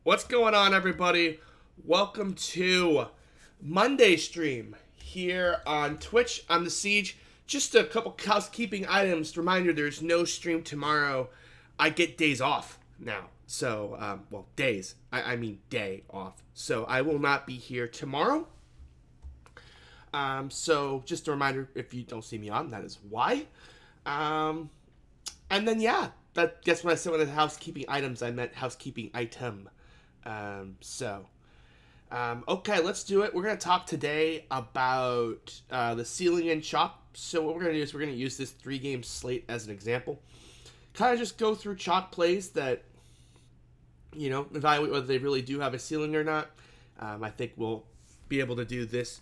What's going on, everybody? Welcome to Monday stream here on Twitch. I'm the Siege. Just a couple housekeeping items. Reminder, there's no stream tomorrow. I get days off now. So, days. I mean day off. So I will not be here tomorrow. So just a reminder, if you don't see me on, that is why. And then, yeah. Guess when I said one of the housekeeping items, I meant housekeeping item. Okay, let's do it. We're going to talk today about the ceiling and chalk. So what we're going to do is we're going to use this 3-game slate as an example. Kind of just go through chalk plays that, evaluate whether they really do have a ceiling or not. I think we'll be able to do this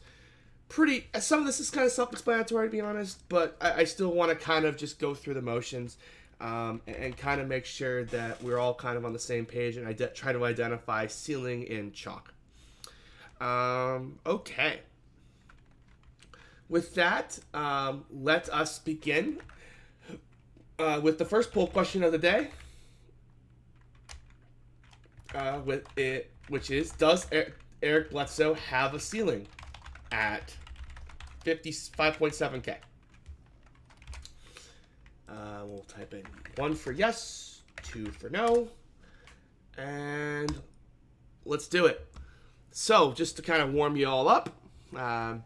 some of this is kind of self-explanatory, to be honest, but I still want to kind of just go through the motions. And kind of make sure that we're all kind of on the same page and try to identify ceiling in chalk. Okay. With that, let us begin with the first poll question of the day. Which is, does Eric Bledsoe have a ceiling at 55.7K? We'll type in 1 for yes, 2 for no, and let's do it. So, just to kind of warm you all up,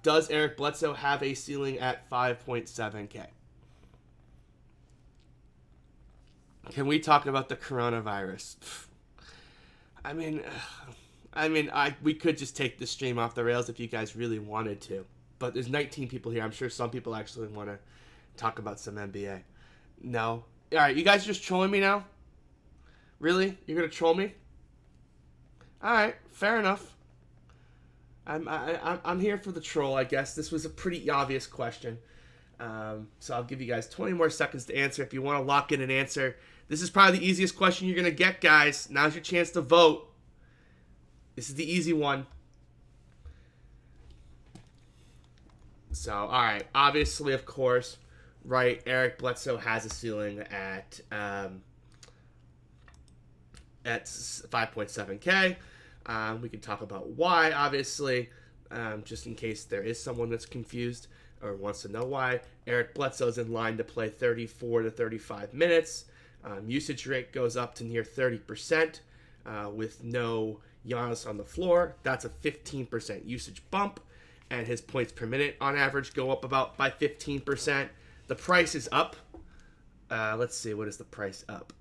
does Eric Bledsoe have a ceiling at 5.7K? Can we talk about the coronavirus? We could just take this stream off the rails if you guys really wanted to, but there's 19 people here. I'm sure some people actually want to talk about some NBA. No. All right, you guys are just trolling me now? Really? You're going to troll me? All right, fair enough. I'm here for the troll, I guess. This was a pretty obvious question. So I'll give you guys 20 more seconds to answer if you want to lock in an answer. This is probably the easiest question you're going to get, guys. Now's your chance to vote. This is the easy one. So, all right. Obviously, of course, right, Eric Bledsoe has a ceiling at 5.7K. We can talk about why, obviously, just in case there is someone that's confused or wants to know why. Eric Bledsoe's in line to play 34 to 35 minutes. Usage rate goes up to near 30% with no Giannis on the floor. That's a 15% usage bump, and his points per minute on average go up about by 15%. The price is up. Let's see, what is the price up?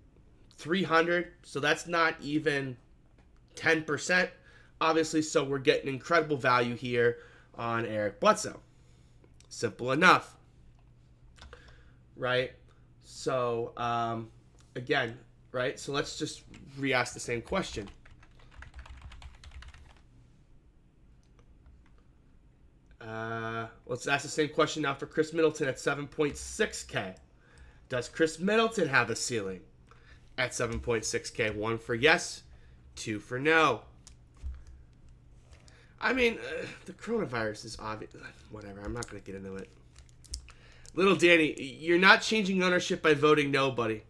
300. So that's not even 10, obviously. So we're getting incredible value here on Eric Bledsoe. Simple enough, right? So again, right? So let's just re-ask the same question. Let's ask the same question now for Chris Middleton at 7.6K. Does Chris Middleton have a ceiling at 7.6K? 1 for yes, 2 for no. The coronavirus is obvious. Whatever, I'm not going to get into it. Little Danny, you're not changing ownership by voting no, buddy.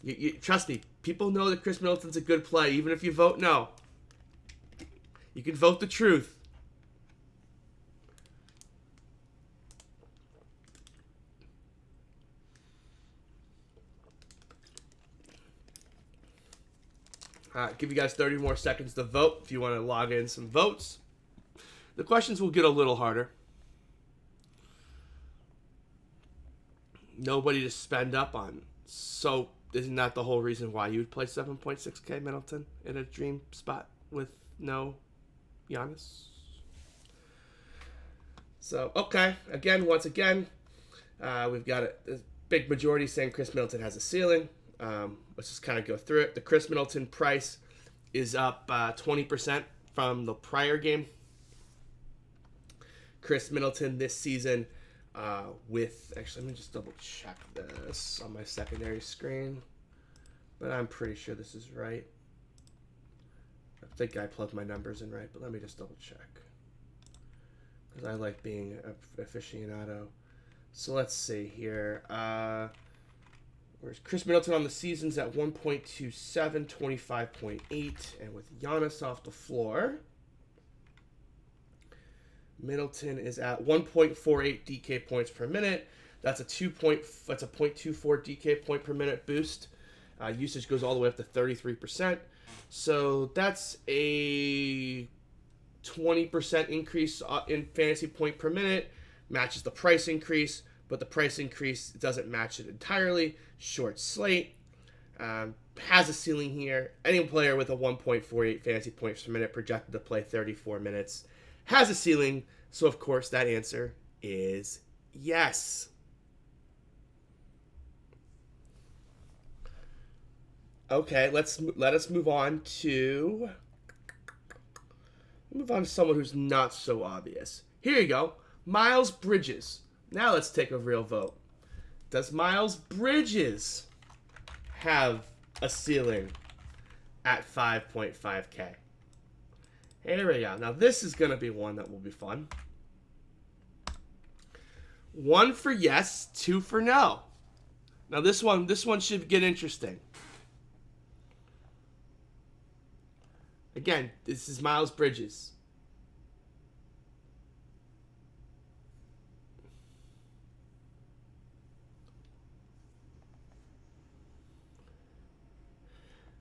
You trust me, people know that Chris Middleton's a good play, even if you vote no. You can vote the truth. Give you guys 30 more seconds to vote if you want to log in some votes. The questions will get a little harder. Nobody to spend up on. So isn't that the whole reason why you would play 7.6K Middleton in a dream spot with no Giannis? So, okay. Once again, we've got a big majority saying Chris Middleton has a ceiling. Let's just kind of go through it. The Chris Middleton price is up 20% from the prior game. Chris Middleton this season let me just double check this on my secondary screen. But I'm pretty sure this is right. I think I plugged my numbers in right, but let me just double check. Because I like being an aficionado. So let's see here. Whereas Chris Middleton on the season's at 1.27, 25.8. And with Giannis off the floor, Middleton is at 1.48 DK points per minute. That's a 0.24 DK point per minute boost. Usage goes all the way up to 33%. So that's a 20% increase in fantasy point per minute. Matches the price increase, but the price increase doesn't match it entirely. Short slate. Has a ceiling here. Any player with a 1.48 fantasy points per minute projected to play 34 minutes has a ceiling. So, of course, that answer is yes. Okay, let us move on to someone who's not so obvious. Here you go. Miles Bridges. Now let's take a real vote. Does Miles Bridges have a ceiling at 5.5K? Here we go. Now this is going to be one that will be fun. 1 for yes, 2 for no. Now this one should get interesting. Again, this is Miles Bridges.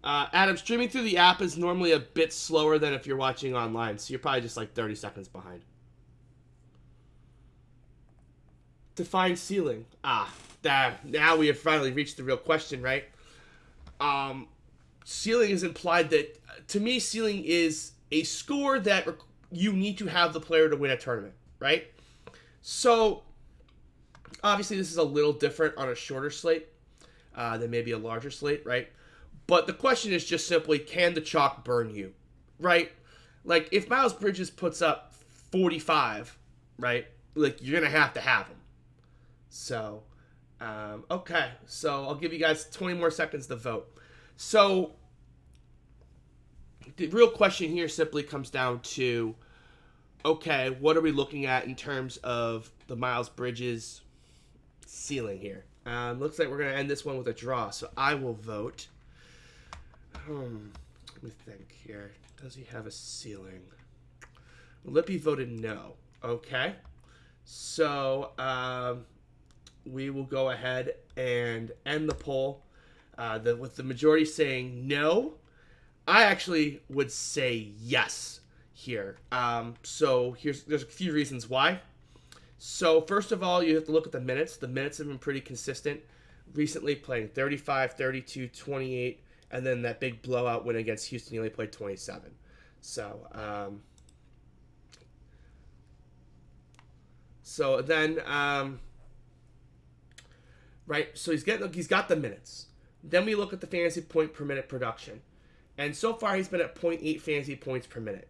Adam, streaming through the app is normally a bit slower than if you're watching online, so you're probably just like 30 seconds behind. Define ceiling. Now we have finally reached the real question, right? Ceiling is implied that, to me, ceiling is a score that you need to have the player to win a tournament, right? So, obviously, this is a little different on a shorter slate than maybe a larger slate, right? But the question is just simply, can the chalk burn you, right? Like, if Miles Bridges puts up 45, right, like, you're going to have him. So, okay. So, I'll give you guys 20 more seconds to vote. So, the real question here simply comes down to, okay, what are we looking at in terms of the Miles Bridges ceiling here? Looks like we're going to end this one with a draw. So, I will vote. Let me think here. Does he have a ceiling? Lippy voted no. Okay. So, we will go ahead and end the poll. With the majority saying no, I actually would say yes here. So there's a few reasons why. So first of all, you have to look at the minutes. The minutes have been pretty consistent recently, playing 35, 32, 28, and then that big blowout win against Houston, he only played 27. So right, so he's got the minutes. Then we look at the fantasy point per minute production. And so far he's been at 0.8 fantasy points per minute.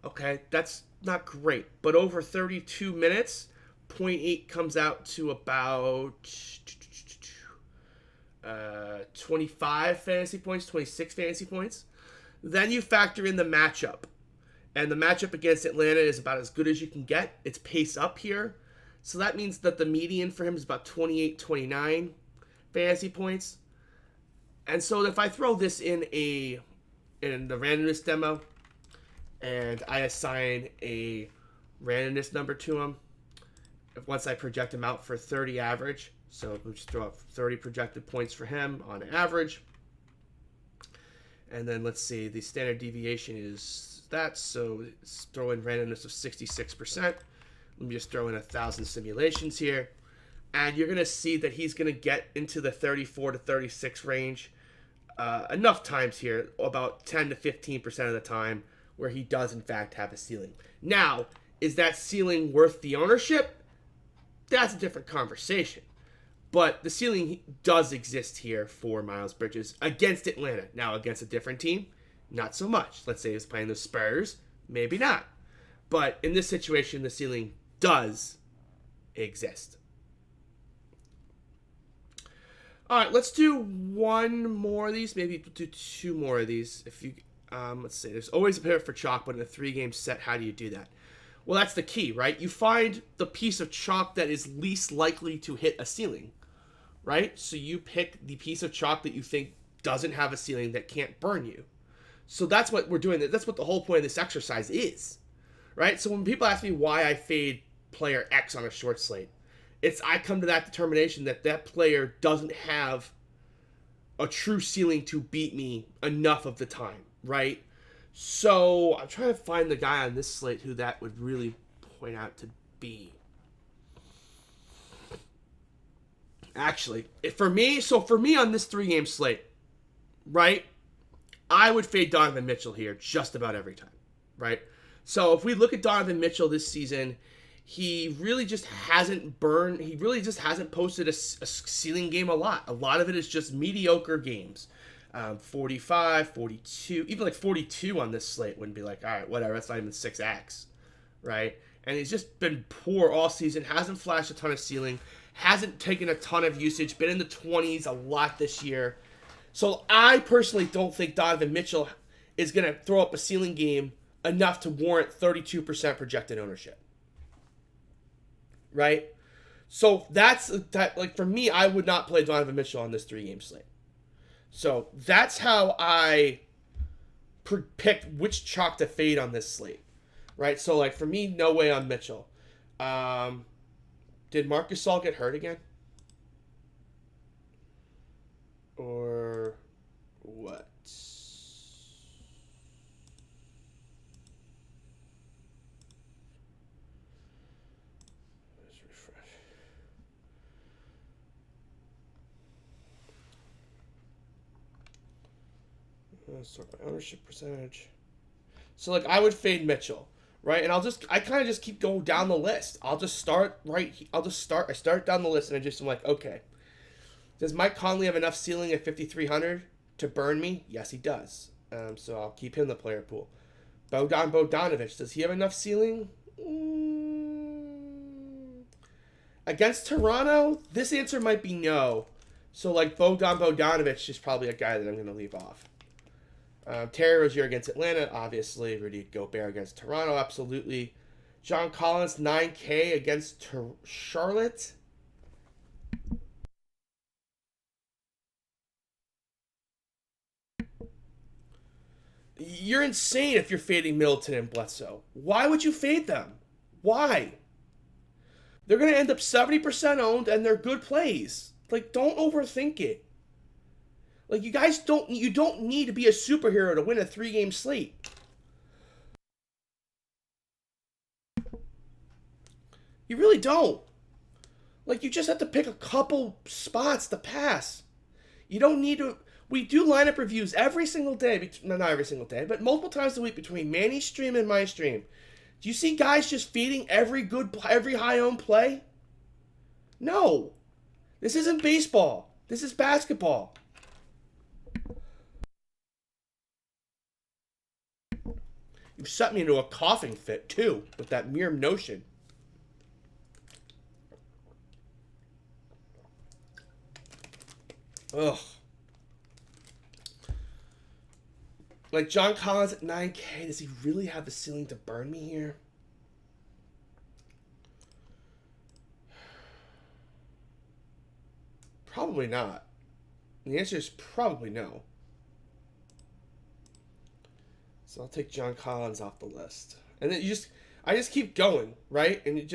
Okay, that's not great. But over 32 minutes, 0.8 comes out to about 25 fantasy points, 26 fantasy points. Then you factor in the matchup. And the matchup against Atlanta is about as good as you can get. It's pace up here. So that means that the median for him is about 28, 29 fantasy points. And so if I throw this in the randomness demo and I assign a randomness number to him, once I project him out for 30 average, so we'll just throw up 30 projected points for him on average. And then let's see, the standard deviation is that, so let's throw in randomness of 66%. Let me just throw in 1,000 simulations here. And you're going to see that he's going to get into the 34 to 36 range enough times here, about 10 to 15% of the time, where he does, in fact, have a ceiling. Now, is that ceiling worth the ownership? That's a different conversation. But the ceiling does exist here for Miles Bridges against Atlanta. Now, against a different team, not so much. Let's say he's playing the Spurs, maybe not. But in this situation, the ceiling does exist. All right, let's do one more of these. Maybe do two more of these. If you, let's see. There's always a pair for chalk, but in a 3-game set, how do you do that? Well, that's the key, right? You find the piece of chalk that is least likely to hit a ceiling, right? So you pick the piece of chalk that you think doesn't have a ceiling, that can't burn you. So that's what we're doing. That's what the whole point of this exercise is, right? So when people ask me why I fade player X on a short slate, I come to that determination that that player doesn't have a true ceiling to beat me enough of the time, right? So I'm trying to find the guy on this slate who that would really point out to be. Actually, for me on this 3-game slate, right, I would fade Donovan Mitchell here just about every time, right? So if we look at Donovan Mitchell this season, he really just hasn't posted a ceiling game a lot. A lot of it is just mediocre games. 45, 42, even like 42 on this slate wouldn't be like, all right, whatever, that's not even 6x, right? And he's just been poor all season, hasn't flashed a ton of ceiling, hasn't taken a ton of usage, been in the 20s a lot this year. So I personally don't think Donovan Mitchell is going to throw up a ceiling game enough to warrant 32% projected ownership. Right? So like for me, I would not play Donovan Mitchell on this 3-game slate. So that's how I picked which chalk to fade on this slate. Right? So like for me, no way on Mitchell. Did Marc Gasol get hurt again? Or what? Let's refresh. Sort my ownership percentage. So like I would fade Mitchell, right? And I kind of just keep going down the list. I start down the list and I just am like, okay, does Mike Conley have enough ceiling at 5,300 to burn me? Yes, he does. So I'll keep him in the player pool. Bogdanovich, does he have enough ceiling? Against Toronto, this answer might be no. So like Bogdanovich is probably a guy that I'm going to leave off. Terry Rozier against Atlanta, obviously. Rudy Gobert against Toronto, absolutely. John Collins, 9K against Charlotte. You're insane if you're fading Middleton and Bledsoe. Why would you fade them? Why? They're going to end up 70% owned and they're good plays. Like, don't overthink it. Like, you don't need to be a superhero to win a 3-game slate. You really don't. Like, you just have to pick a couple spots to pass. You don't need to. We do lineup reviews every single day. Not every single day, but multiple times a week between Manny's stream and my stream. Do you see guys just feeding every high-owned play? No. This isn't baseball. This is basketball. You set me into a coughing fit, too, with that mere notion. Ugh. Like, John Collins at 9K, does he really have the ceiling to burn me here? Probably not. The answer is probably no. So I'll take John Collins off the list. And then I just keep going, right? And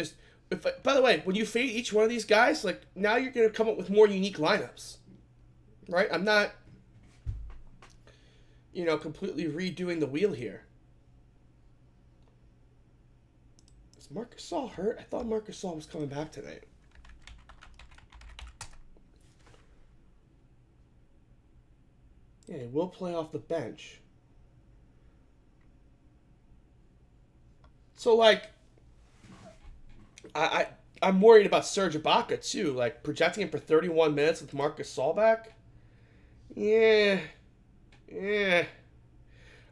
by the way, when you fade each one of these guys, like, now you're going to come up with more unique lineups, right? I'm not, completely redoing the wheel here. Is Marc Gasol hurt? I thought Marc Gasol was coming back tonight. Yeah, he will play off the bench. So, like, I'm worried about Serge Ibaka, too. Like, projecting him for 31 minutes with Marc Gasol back? Yeah.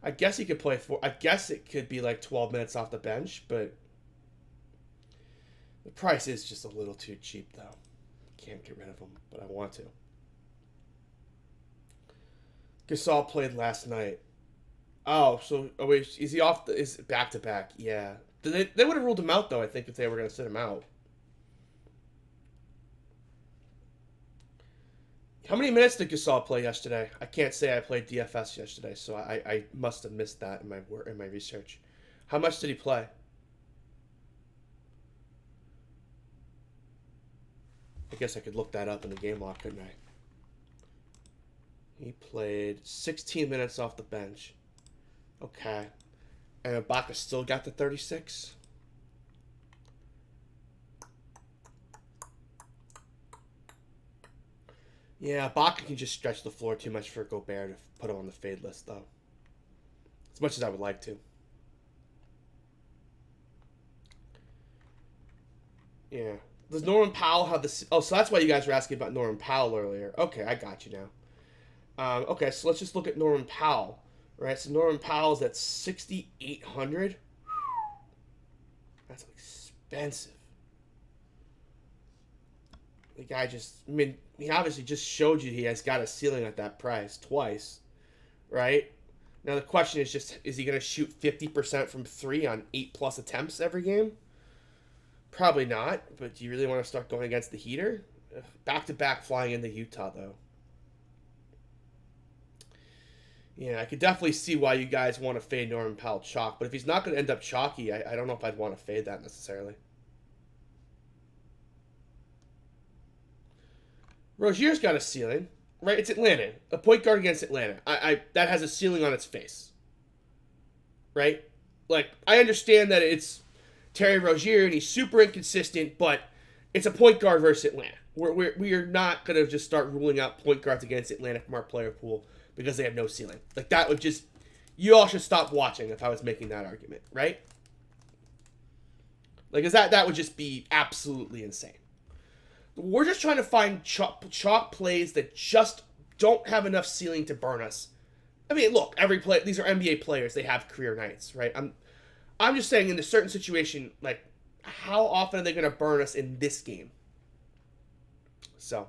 I guess he could play I guess it could be like 12 minutes off the bench, but the price is just a little too cheap, though. Can't get rid of him, but I want to. Gasol played last night. Oh, wait, is he off? Is back to back? Yeah, they would have ruled him out though. I think if they were going to sit him out. How many minutes did Gasol play yesterday? I can't say I played DFS yesterday, so I must have missed that in my research. How much did he play? I guess I could look that up in the game log, couldn't I? He played 16 minutes off the bench. Okay. And Ibaka still got the 36? Yeah, Ibaka can just stretch the floor too much for Gobert to put him on the fade list, though. As much as I would like to. Yeah. Does Norman Powell have the... Oh, so that's why you guys were asking about Norman Powell earlier. Okay, I got you now. Okay, so let's just look at Norman Powell. Right, so Norman Powell's at 6,800. That's expensive. The guy just... I mean, he obviously just showed you he has got a ceiling at that price twice. Right? Now the question is just, is he going to shoot 50% from 3 on 8+ attempts every game? Probably not, but do you really want to start going against the heater? Back-to-back flying into Utah, though. Yeah, I could definitely see why you guys want to fade Norman Powell chalk, but if he's not going to end up chalky, I don't know if I'd want to fade that necessarily. Rozier's got a ceiling, right? It's Atlanta. A point guard against Atlanta. That has a ceiling on its face. Right? Like, I understand that it's Terry Rozier and he's super inconsistent, but it's a point guard versus Atlanta. We are not going to just start ruling out point guards against Atlanta from our player pool because they have no ceiling. Like, that would just... You all should stop watching if I was making that argument, right? Like, that would just be absolutely insane. We're just trying to find chalk plays that just don't have enough ceiling to burn us. I mean, look, these are NBA players. They have career nights, right? I'm just saying in a certain situation, like, how often are they going to burn us in this game? So,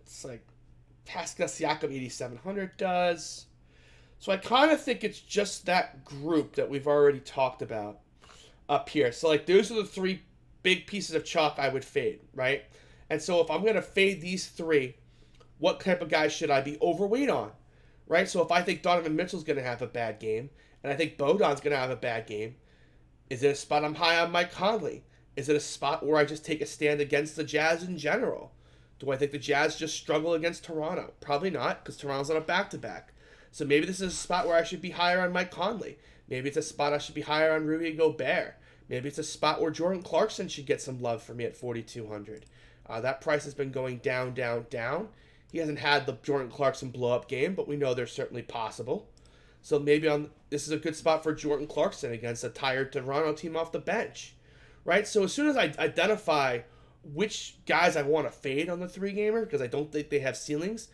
it's like Pascal Siakam 8,700 does. So I kind of think it's just that group that we've already talked about up here. So, like, those are the 3 big pieces of chalk I would fade, right? And so if I'm going to fade these 3, what type of guys should I be overweight on, right? So if I think Donovan Mitchell's going to have a bad game, and I think Bodan's going to have a bad game, is it a spot I'm high on Mike Conley? Is it a spot where I just take a stand against the Jazz in general? Do I think the Jazz just struggle against Toronto? Probably not, because Toronto's on a back-to-back. So maybe this is a spot where I should be higher on Mike Conley. Maybe it's a spot I should be higher on Rudy Gobert. Maybe it's a spot where Jordan Clarkson should get some love for me at 4,200. That price has been going down, down, down. He hasn't had the Jordan Clarkson blow-up game, but we know they're certainly possible. So maybe this is a good spot for Jordan Clarkson against a tired Toronto team off the bench, right? So as soon as I identify which guys I want to fade on the 3-gamer, because I don't think they have ceilings,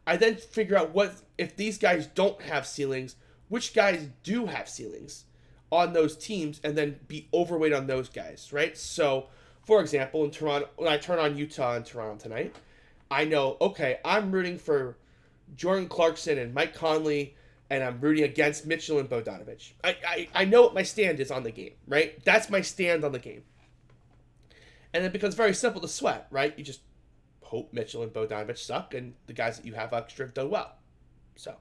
I then figure out if these guys don't have ceilings, which guys do have ceilings on those teams, and then be overweight on those guys, right? So, for example, in Toronto, when I turn on Utah and Toronto tonight, I know, okay, I'm rooting for Jordan Clarkson and Mike Conley, and I'm rooting against Mitchell and Bogdanovic. I know what my stand is on the game, right? That's my stand on the game. And it becomes very simple to sweat, right? You just hope Mitchell and Bogdanovic suck, and the guys that you have extra have done well. So,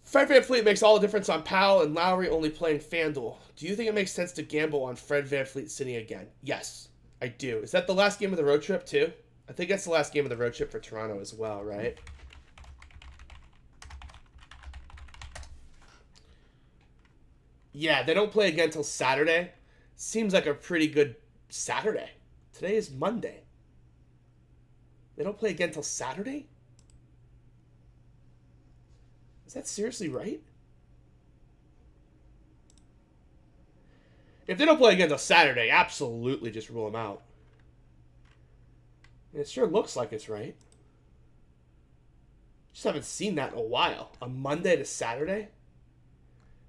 Fred VanVleet makes all the difference on Powell and Lowry only playing FanDuel. Do you think it makes sense to gamble on Fred VanVleet sitting again? Yes, I do. Is that the last game of the road trip, too? I think that's the last game of the road trip for Toronto as well, right? Yeah, they don't play again until Saturday. Seems like a pretty good Saturday. Today is Monday. They don't play again until Saturday? Is that seriously right? If they don't play again until Saturday, absolutely just rule them out. It sure looks like it's right. Just haven't seen that in a while. A Monday to Saturday?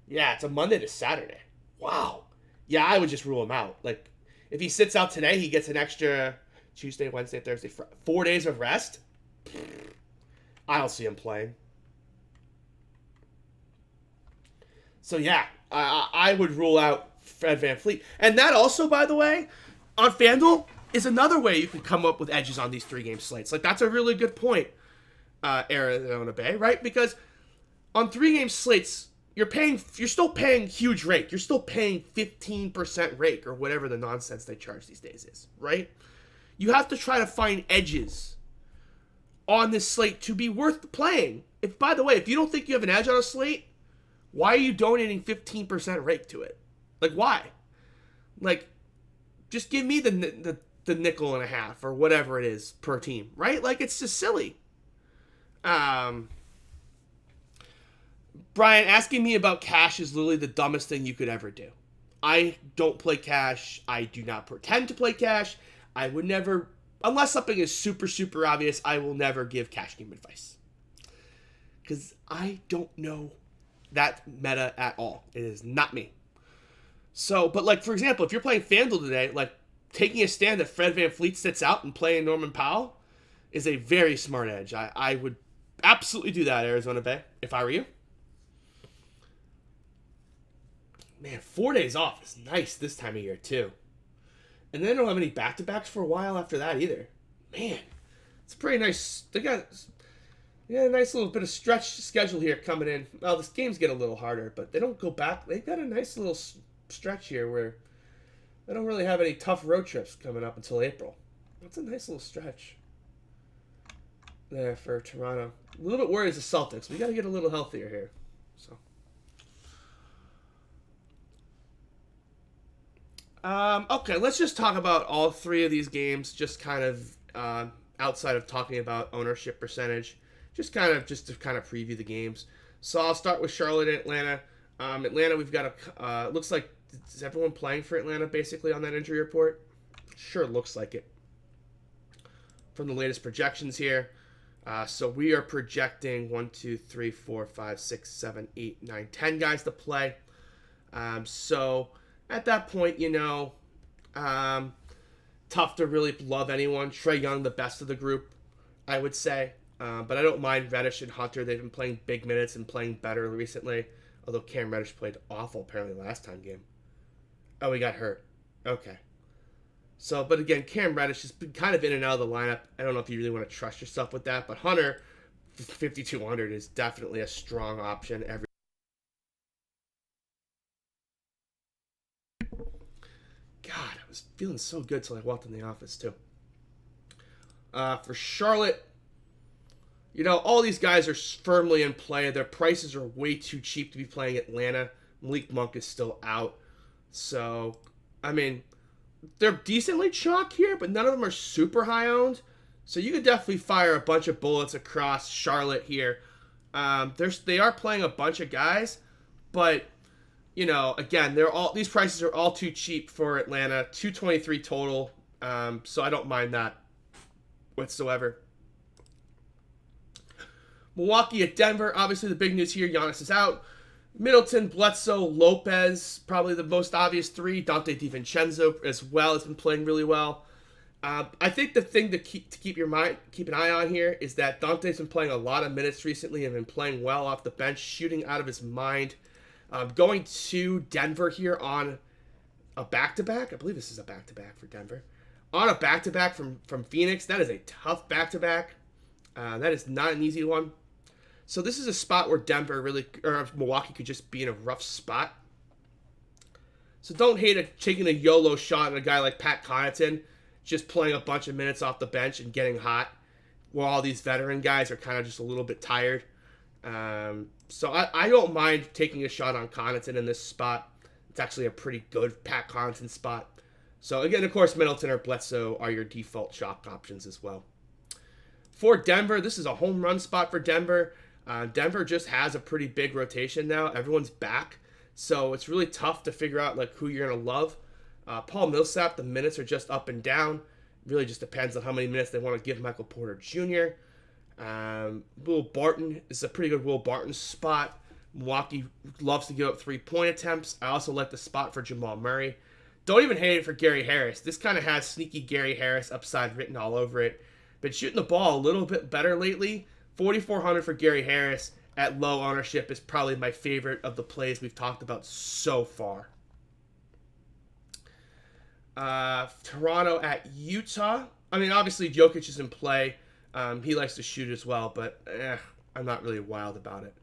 Yeah, it's a Monday to Saturday. Wow. Yeah, I would just rule him out. Like, if he sits out today, he gets an extra Tuesday, Wednesday, Thursday, 4 days of rest. I don't see him playing. So yeah, I would rule out Fred VanVleet. And that also, by the way, on FanDuel is another way you can come up with edges on these 3-game slates. Like, that's a really good point, Arizona Bay, right? Because on 3-game slates, you're still paying huge rake. You're still paying 15% rake or whatever the nonsense they charge these days is, right? You have to try to find edges on this slate to be worth playing. By the way, if you don't think you have an edge on a slate, why are you donating 15% rake to it? Like, why? Like, just give me the nickel and a half or whatever it is per team, right? Like, it's just silly. Brian, asking me about cash is literally the dumbest thing you could ever do. I don't play cash. I do not pretend to play cash. I would never, unless something is super, super obvious, I will never give cash game advice. Because I don't know that meta at all. It is not me. So, but like, for example, if you're playing FanDuel today, like, taking a stand that Fred VanVleet sits out and playing Norman Powell is a very smart edge. I would absolutely do that, Arizona Bay, if I were you. Man, 4 days off is nice this time of year, too. And they don't have any back-to-backs for a while after that, either. Man, it's pretty nice. They got a nice little bit of stretch schedule here coming in. Well, this games get a little harder, but they don't go back. They've got a nice little stretch here where they don't really have any tough road trips coming up until April. That's a nice little stretch there for Toronto. A little bit worried as the Celtics. We got to get a little healthier here. So. Okay, let's just talk about all 3 of these games, just kind of outside of talking about ownership percentage, just to preview the games. So I'll start with Charlotte and Atlanta. Atlanta, we've got looks like, is everyone playing for Atlanta basically on that injury report? Sure looks like it. From the latest projections here. So we are projecting 1, 2, 3, 4, 5, 6, 7, 8, 9, 10 guys to play. So at that point, tough to really love anyone. Trae Young, the best of the group, I would say. But I don't mind Reddish and Hunter. They've been playing big minutes and playing better recently. Although Cam Reddish played awful apparently last time game. Oh, he got hurt. Okay. So, but again, Cam Reddish has been kind of in and out of the lineup. I don't know if you really want to trust yourself with that. But Hunter, 5,200 is definitely a strong option. God, I was feeling so good till I walked in the office, too. For Charlotte, all these guys are firmly in play. Their prices are way too cheap to be playing Atlanta. Malik Monk is still out. So, I mean, they're decently chalk here, but none of them are super high owned. So you could definitely fire a bunch of bullets across Charlotte here. They are playing a bunch of guys, but again, these prices are all too cheap for Atlanta. 223 total. So I don't mind that whatsoever. Milwaukee at Denver. Obviously, the big news here: Giannis is out. Middleton, Bledsoe, Lopez, probably the most obvious 3. Dante DiVincenzo as well has been playing really well. I think the thing to keep an eye on here is that Dante's been playing a lot of minutes recently and been playing well off the bench, shooting out of his mind. Going to Denver here on a back-to-back. I believe this is a back-to-back for Denver. On a back-to-back from Phoenix. That is a tough back-to-back. That is not an easy one. So this is a spot where Milwaukee could just be in a rough spot. So don't hate taking a YOLO shot at a guy like Pat Connaughton, just playing a bunch of minutes off the bench and getting hot, while all these veteran guys are kind of just a little bit tired. So I don't mind taking a shot on Connaughton in this spot. It's actually a pretty good Pat Connaughton spot. So again, of course, Middleton or Bledsoe are your default chalk options as well. For Denver, this is a home run spot for Denver. Denver just has a pretty big rotation now. Everyone's back. So it's really tough to figure out who you're going to love. Paul Millsap, the minutes are just up and down. Really just depends on how many minutes they want to give Michael Porter Jr. Will Barton is a pretty good Will Barton spot. Milwaukee loves to give up 3-point attempts. I also like the spot for Jamal Murray. Don't even hate it for Gary Harris. This kind of has sneaky Gary Harris upside written all over it. Been shooting the ball a little bit better lately. $4,400 for Gary Harris at low ownership is probably my favorite of the plays we've talked about so far. Toronto at Utah. I mean, obviously Jokic is in play. He likes to shoot as well, but I'm not really wild about it.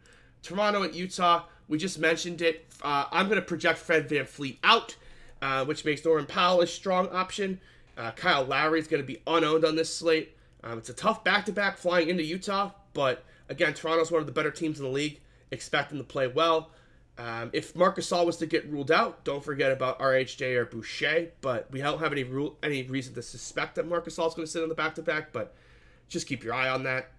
Toronto at Utah. We just mentioned it. I'm going to project Fred VanVleet out, which makes Norman Powell a strong option. Kyle Lowry is going to be unowned on this slate. It's a tough back-to-back flying into Utah, but again, Toronto's one of the better teams in the league. Expect them to play well. If Marc Gasol was to get ruled out, don't forget about RHJ or Boucher, but we don't have any reason to suspect that Marc Gasol is going to sit on the back-to-back, but just keep your eye on that.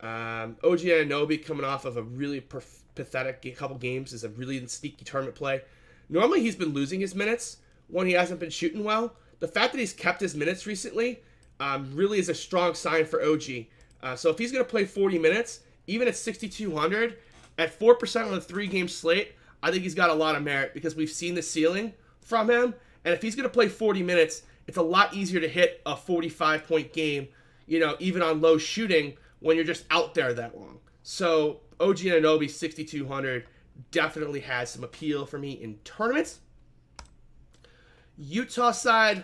OG Anunoby coming off of a really pathetic couple games is a really sneaky tournament play. Normally he's been losing his minutes when he hasn't been shooting well. The fact that he's kept his minutes recently really is a strong sign for OG. So if he's going to play 40 minutes, even at 6,200, at 4% on a 3-game slate, I think he's got a lot of merit because we've seen the ceiling from him. And if he's going to play 40 minutes, it's a lot easier to hit a 45-point game, even on low shooting when you're just out there that long. So OG Anunoby, 6,200, definitely has some appeal for me in tournaments. Utah side,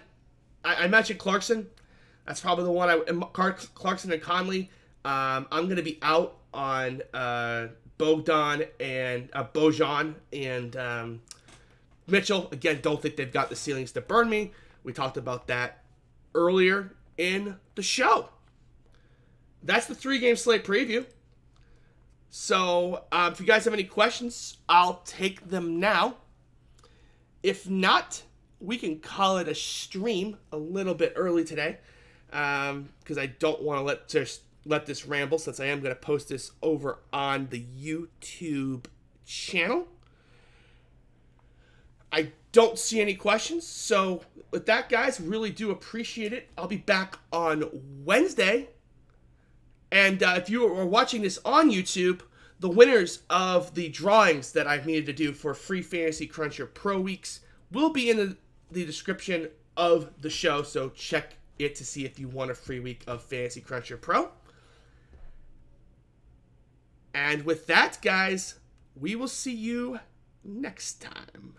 I mentioned Clarkson. That's probably the one. Clarkson and Conley. I'm going to be out on Bojan and Mitchell. Again, don't think they've got the ceilings to burn me. We talked about that earlier in the show. That's the 3-game slate preview. So if you guys have any questions, I'll take them now. If not, we can call it a stream a little bit early today because I don't want to let this ramble since I am going to post this over on the YouTube channel. I don't see any questions. So with that, guys, really do appreciate it. I'll be back on Wednesday. And if you are watching this on YouTube, the winners of the drawings that I've needed to do for free Fantasy Cruncher Pro Weeks will be in the description of the show. So check it to see if you want a free week of Fantasy Cruncher Pro. And with that, guys, we will see you next time.